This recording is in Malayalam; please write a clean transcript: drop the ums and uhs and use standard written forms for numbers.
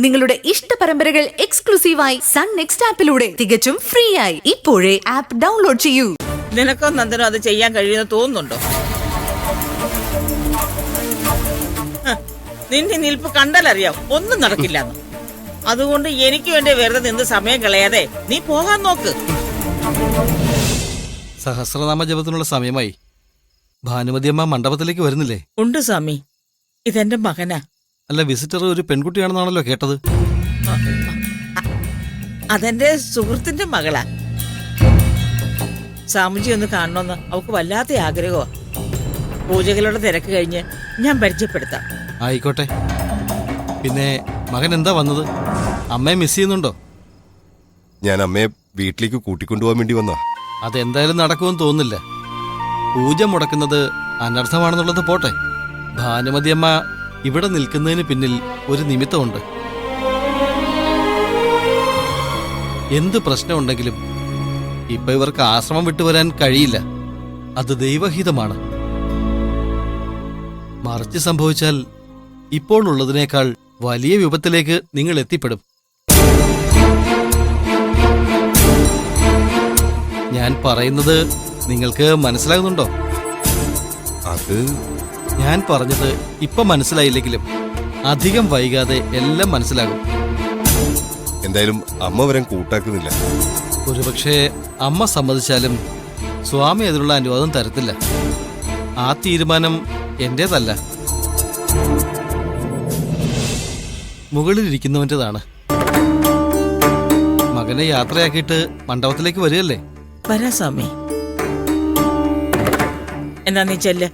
നിങ്ങളുടെ ഇഷ്ട പരമ്പരകൾ എക്സ്ക്ലൂസീവായി സൺ നെക്സ്റ്റ് ആപ്പിലൂടെ തികച്ചും ഫ്രീ ആയി ഇപ്പോഴേ ആപ്പ് ഡൗൺലോഡ് ചെയ്യൂ. നിനക്കോ നന്ദനോ അത് ചെയ്യാൻ കഴിയുമെന്ന് തോന്നുന്നുണ്ടോ? നിന്റെ നിൽപ്പ് കണ്ടാലറിയാം ഒന്നും നടക്കില്ലെന്ന്. അതുകൊണ്ട് എനിക്ക് വേണ്ടി വെറുതെ നിന്ന് സമയം കളയാതെ നീ പോകാൻ നോക്ക്. സഹസ്രനാമ ജപത്തിനുള്ള സമയമായി. ഭാനുമതി അമ്മ മണ്ഡപത്തിലേക്ക് വരുന്നില്ലേ? ഉണ്ട് സ്വാമി, ഇതെന്റെ മകനാ. അല്ല, വിസിറ്റർ ഒരു പെൺകുട്ടിയാണെന്നാണല്ലോ കേട്ടത്. അതെന്റെ സുഹൃത്തിന്റെ മകളാ. സ്വാമിജി ഒന്ന് കാണണമെന്ന് അവക്ക് വല്ലാത്ത ആഗ്രഹമാ. പൂജകളുടെ തിരക്ക് കഴിഞ്ഞ് ഞാൻ പരിചയപ്പെടുത്താം. ആയിക്കോട്ടെ. പിന്നെ മകൻ എന്താ വന്നത്? അമ്മയെ മിസ് ചെയ്യുന്നുണ്ടോ? ഞാൻ അമ്മയെ വീട്ടിലേക്ക് കൂട്ടിക്കൊണ്ടുപോകാൻ വേണ്ടി വന്നാ. അതെന്തായാലും നടക്കുമെന്ന് തോന്നുന്നില്ല. പൂജ മുടക്കുന്നത് അനർത്ഥമാണെന്നുള്ളത് പോട്ടെ. ഭാനുമതി അമ്മ ഇവിടെ നിൽക്കുന്നതിന് പിന്നിൽ ഒരു നിമിത്തമുണ്ട്. എന്ത് പ്രശ്നമുണ്ടെങ്കിലും ഇപ്പൊ ഇവർക്ക് ആശ്രമം വിട്ടുവരാൻ കഴിയില്ല. അത് ദൈവഹിതമാണ്. മറിച്ച് സംഭവിച്ചാൽ ഇപ്പോൾ ഉള്ളതിനേക്കാൾ വലിയ വിപത്തിലേക്ക് നിങ്ങൾ എത്തിപ്പെടും. ഞാൻ പറയുന്നത് നിങ്ങൾക്ക് മനസ്സിലാകുന്നുണ്ടോ? അത് ഞാൻ പറഞ്ഞത് ഇപ്പൊ മനസ്സിലായില്ലെങ്കിലും അധികം വൈകാതെ എല്ലാം മനസ്സിലാകും. എന്തായാലും അമ്മ വരാൻ കൂട്ടാക്കുന്നില്ല. ഒരുപക്ഷെ അമ്മ സമ്മതിച്ചാലും സ്വാമി അതിനുള്ള അനുവാദം തരത്തില്ല. ആ തീരുമാനം എന്റേതല്ല, മുകളിലിരിക്കുന്നവൻ്റെതാണ്. മകനെ യാത്രയാക്കിയിട്ട് മണ്ഡപത്തിലേക്ക് വരികയല്ലേ? വരാ സ്വാമി. എന്നാ നീ ചെല്ല്.